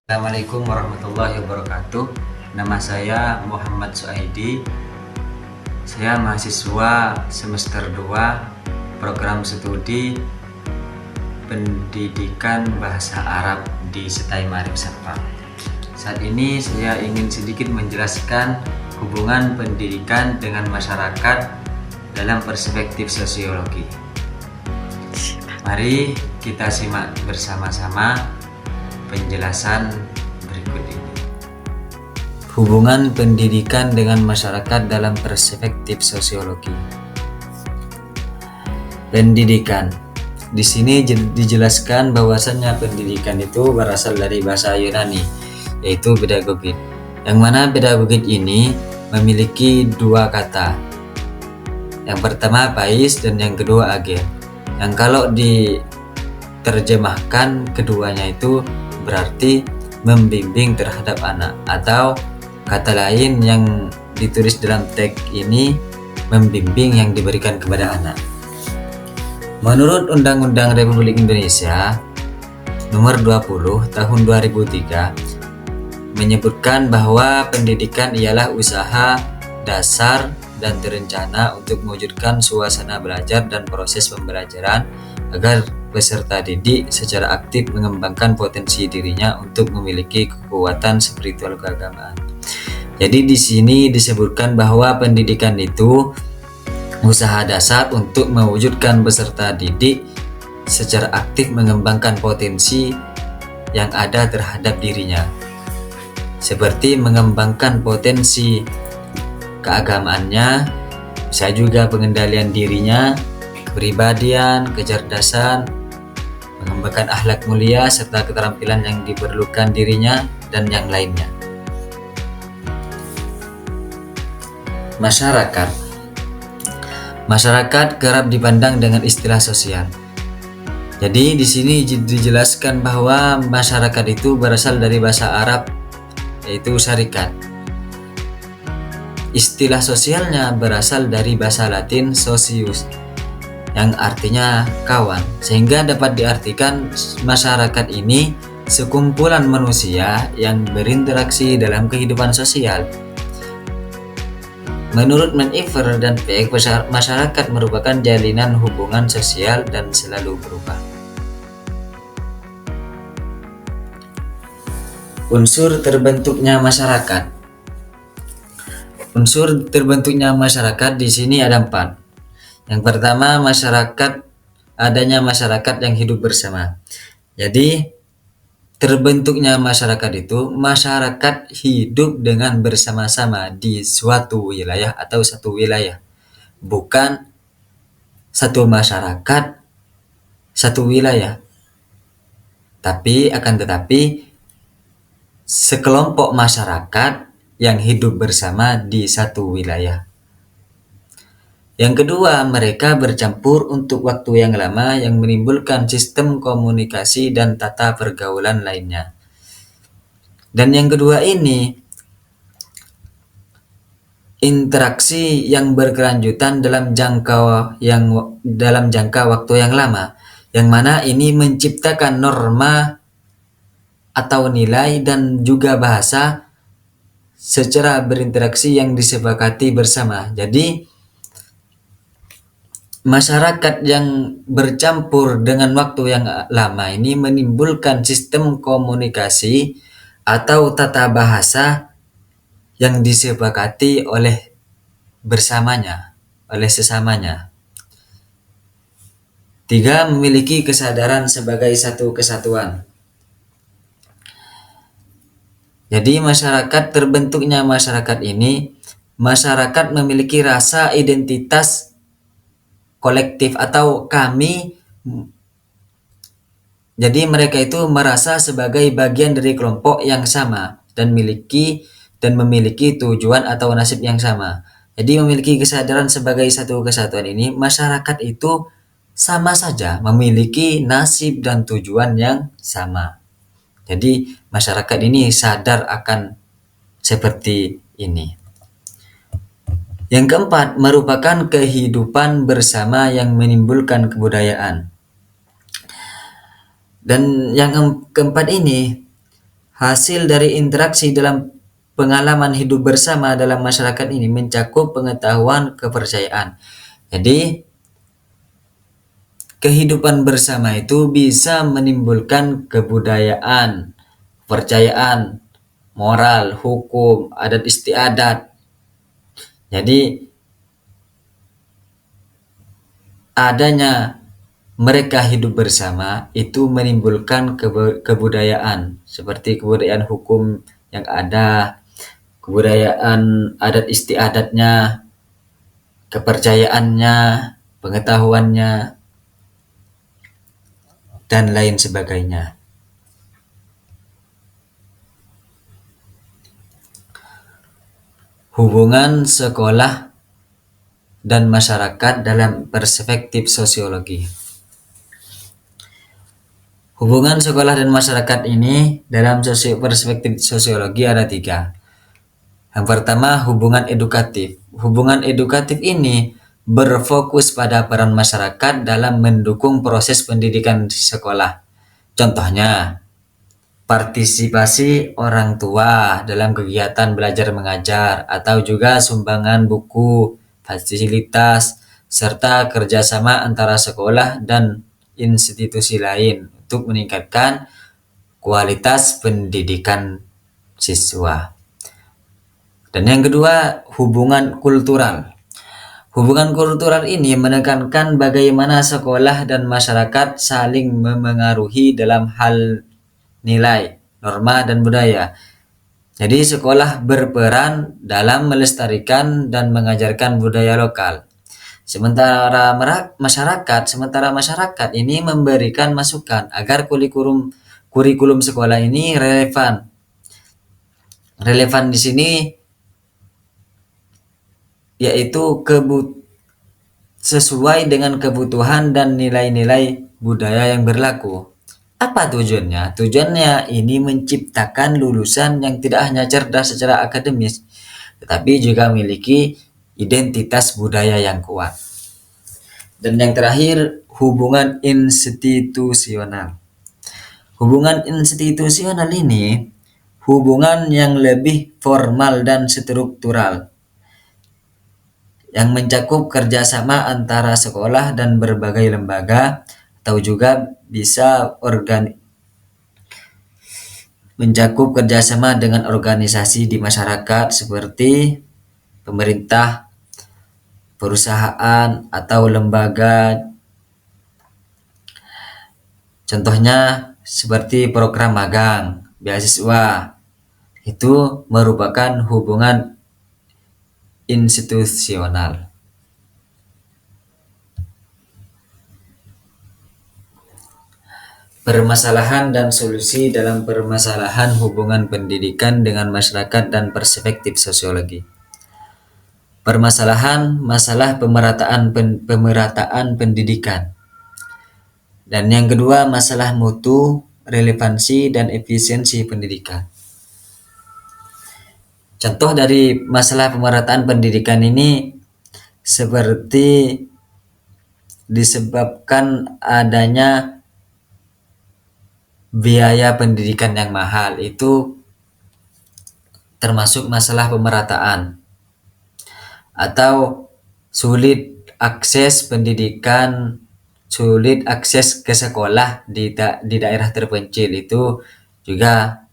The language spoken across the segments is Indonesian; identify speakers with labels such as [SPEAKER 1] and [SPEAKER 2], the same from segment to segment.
[SPEAKER 1] Assalamualaikum warahmatullahi wabarakatuh. Nama saya Muhammad Suaidi. Saya mahasiswa semester 2 program studi Pendidikan Bahasa Arab di STAI Maarif Serpong. Saat ini saya ingin sedikit menjelaskan hubungan pendidikan dengan masyarakat dalam perspektif sosiologi. Mari kita simak bersama-sama penjelasan berikut ini. Hubungan pendidikan dengan masyarakat dalam perspektif sosiologi. Pendidikan. Di sini dijelaskan bahwasannya pendidikan itu berasal dari bahasa Yunani, yaitu pedagogik. Yang mana pedagogik ini memiliki dua kata. Yang pertama pais dan yang kedua agen. Yang kalau diterjemahkan keduanya itu berarti membimbing terhadap anak, atau kata lain yang ditulis dalam teks ini membimbing yang diberikan kepada anak. Menurut Undang-Undang Republik Indonesia Nomor 20 Tahun 2003 menyebutkan bahwa pendidikan ialah usaha dasar dan terencana untuk mewujudkan suasana belajar dan proses pembelajaran agar peserta didik secara aktif mengembangkan potensi dirinya untuk memiliki kekuatan spiritual keagamaan. Jadi di sini disebutkan bahwa pendidikan itu usaha dasar untuk mewujudkan peserta didik secara aktif mengembangkan potensi yang ada terhadap dirinya, seperti mengembangkan potensi keagamaannya, bisa juga pengendalian dirinya, kepribadian, kecerdasan, mengembangkan akhlak mulia serta keterampilan yang diperlukan dirinya dan yang lainnya. Masyarakat kerap dipandang dengan istilah sosial. Jadi di sini dijelaskan bahwa masyarakat itu berasal dari bahasa Arab, yaitu syarikat. Istilah sosialnya berasal dari bahasa Latin socius, yang artinya kawan, sehingga dapat diartikan masyarakat ini sekumpulan manusia yang berinteraksi dalam kehidupan sosial. Menurut Manifer dan Peck, masyarakat merupakan jalinan hubungan sosial dan selalu berubah. Unsur terbentuknya masyarakat. Unsur terbentuknya masyarakat di sini ada 4. Yang pertama, adanya masyarakat yang hidup bersama. Jadi terbentuknya masyarakat itu masyarakat hidup dengan bersama-sama di suatu wilayah atau satu wilayah, bukan satu masyarakat satu wilayah, tapi sekelompok masyarakat yang hidup bersama di satu wilayah. Yang kedua, mereka bercampur untuk waktu yang lama yang menimbulkan sistem komunikasi dan tata pergaulan lainnya. Dan yang kedua ini, interaksi yang berkelanjutan dalam jangka waktu yang lama, yang mana ini menciptakan norma atau nilai dan juga bahasa secara berinteraksi yang disepakati bersama. Jadi masyarakat yang bercampur dengan waktu yang lama ini menimbulkan sistem komunikasi atau tata bahasa yang disepakati oleh sesamanya. 3. Memiliki kesadaran sebagai satu kesatuan. Jadi terbentuknya masyarakat ini, masyarakat memiliki rasa identitas kolektif atau kami. Jadi mereka itu merasa sebagai bagian dari kelompok yang sama dan memiliki tujuan atau nasib yang sama. Jadi memiliki kesadaran sebagai satu kesatuan ini, masyarakat itu sama saja memiliki nasib dan tujuan yang sama. Jadi masyarakat ini sadar akan seperti ini. Yang keempat, merupakan kehidupan bersama yang menimbulkan kebudayaan. Dan yang keempat ini, Hasil dari interaksi dalam pengalaman hidup bersama dalam masyarakat ini mencakup pengetahuan, kepercayaan. Jadi, kehidupan bersama itu bisa menimbulkan kebudayaan, kepercayaan, moral, hukum, adat istiadat. Jadi, adanya mereka hidup bersama itu menimbulkan kebudayaan, seperti kebudayaan hukum yang ada, kebudayaan adat istiadatnya, kepercayaannya, pengetahuannya, dan lain sebagainya. Hubungan sekolah dan masyarakat dalam perspektif sosiologi. Hubungan sekolah dan masyarakat ini dalam perspektif sosiologi ada 3. Yang pertama, hubungan edukatif. Hubungan edukatif ini berfokus pada peran masyarakat dalam mendukung proses pendidikan di sekolah. Contohnya, partisipasi orang tua dalam kegiatan belajar mengajar, atau juga sumbangan buku, fasilitas, serta kerjasama antara sekolah dan institusi lain untuk meningkatkan kualitas pendidikan siswa. Dan yang kedua, hubungan kultural. Hubungan kultural ini menekankan bagaimana sekolah dan masyarakat saling memengaruhi dalam hal nilai, norma, dan budaya. Jadi sekolah berperan dalam melestarikan dan mengajarkan budaya lokal. Sementara masyarakat ini memberikan masukan agar kurikulum sekolah ini relevan. Relevan di sini yaitu sesuai dengan kebutuhan dan nilai-nilai budaya yang berlaku. Apa tujuannya? Tujuannya ini menciptakan lulusan yang tidak hanya cerdas secara akademis, tetapi juga memiliki identitas budaya yang kuat. Dan yang terakhir, hubungan institusional. Hubungan institusional ini hubungan yang lebih formal dan struktural, yang mencakup kerjasama antara sekolah dan berbagai lembaga, atau juga bisa mencakup kerjasama dengan organisasi di masyarakat seperti pemerintah, perusahaan, atau lembaga. Contohnya seperti program magang, beasiswa, itu merupakan hubungan institusional. Permasalahan dan solusi dalam permasalahan hubungan pendidikan dengan masyarakat dan perspektif sosiologi. Permasalahan masalah pemerataan pendidikan. Dan yang kedua, masalah mutu, relevansi, dan efisiensi pendidikan. Contoh dari masalah pemerataan pendidikan ini seperti disebabkan adanya biaya pendidikan yang mahal, itu termasuk masalah pemerataan. Atau sulit akses pendidikan, sulit akses ke sekolah di daerah terpencil, itu juga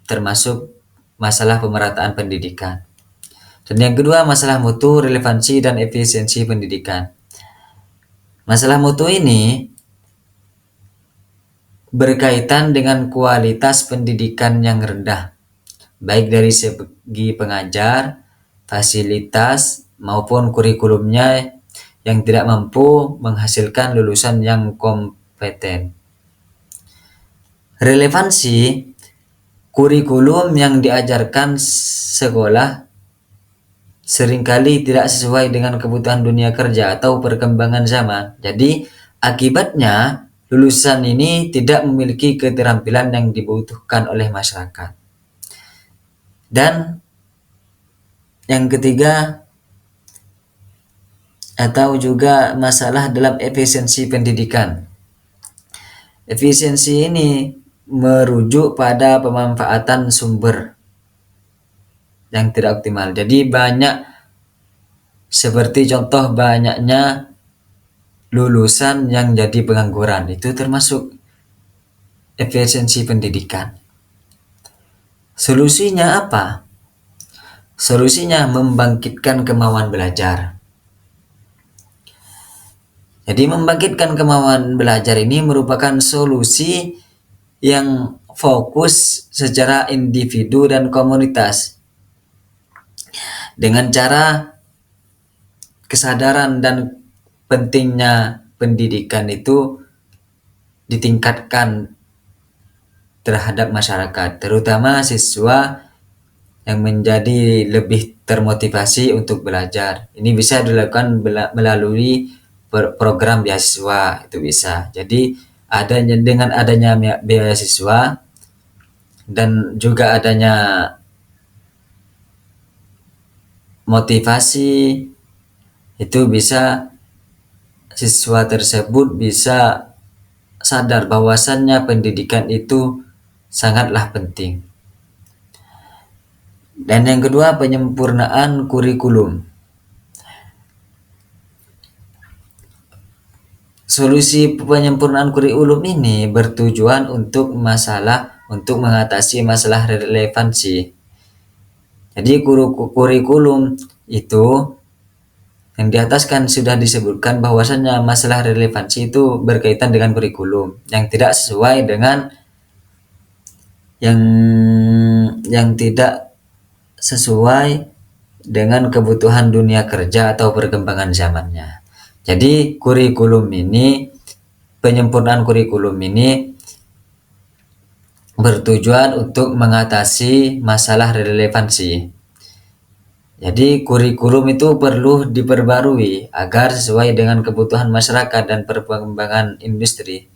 [SPEAKER 1] termasuk masalah pemerataan pendidikan. Dan yang kedua, masalah mutu, relevansi, dan efisiensi pendidikan. Masalah mutu ini berkaitan dengan kualitas pendidikan yang rendah, baik dari segi pengajar, fasilitas, maupun kurikulumnya yang tidak mampu menghasilkan lulusan yang kompeten. Relevansi, kurikulum yang diajarkan sekolah seringkali tidak sesuai dengan kebutuhan dunia kerja atau perkembangan zaman. Jadi akibatnya lulusan ini tidak memiliki keterampilan yang dibutuhkan oleh masyarakat. Dan yang ketiga, atau juga masalah dalam efisiensi pendidikan. Efisiensi ini merujuk pada pemanfaatan sumber yang tidak optimal. Jadi banyak, seperti contoh banyaknya lulusan yang jadi pengangguran, itu termasuk efisiensi pendidikan. Solusinya apa? Solusinya membangkitkan kemauan belajar. Jadi membangkitkan kemauan belajar ini merupakan solusi yang fokus secara individu dan komunitas. Dengan cara kesadaran dan pentingnya pendidikan itu ditingkatkan terhadap masyarakat, terutama siswa yang menjadi lebih termotivasi untuk belajar. Ini bisa dilakukan melalui program beasiswa, itu bisa. Jadi dengan adanya beasiswa dan juga adanya motivasi, itu bisa siswa tersebut bisa sadar bahwasannya pendidikan itu sangatlah penting. Dan yang kedua, penyempurnaan kurikulum. Solusi penyempurnaan kurikulum ini bertujuan untuk mengatasi masalah relevansi. Jadi kurikulum itu yang di atas kan sudah disebutkan bahwasannya masalah relevansi itu berkaitan dengan kurikulum yang tidak sesuai dengan yang tidak sesuai dengan kebutuhan dunia kerja atau perkembangan zamannya. Jadi penyempurnaan kurikulum ini bertujuan untuk mengatasi masalah relevansi. Jadi kurikulum itu perlu diperbarui agar sesuai dengan kebutuhan masyarakat dan perkembangan industri.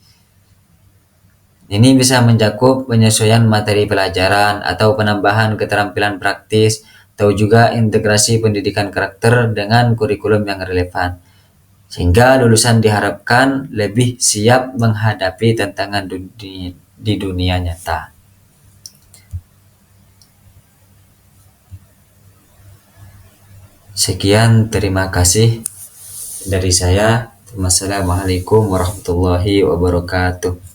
[SPEAKER 1] Ini bisa mencakup penyesuaian materi pelajaran atau penambahan keterampilan praktis, atau juga integrasi pendidikan karakter dengan kurikulum yang relevan, sehingga lulusan diharapkan lebih siap menghadapi tantangan di dunia nyata. Sekian, terima kasih dari saya. Wassalamualaikum warahmatullahi wabarakatuh.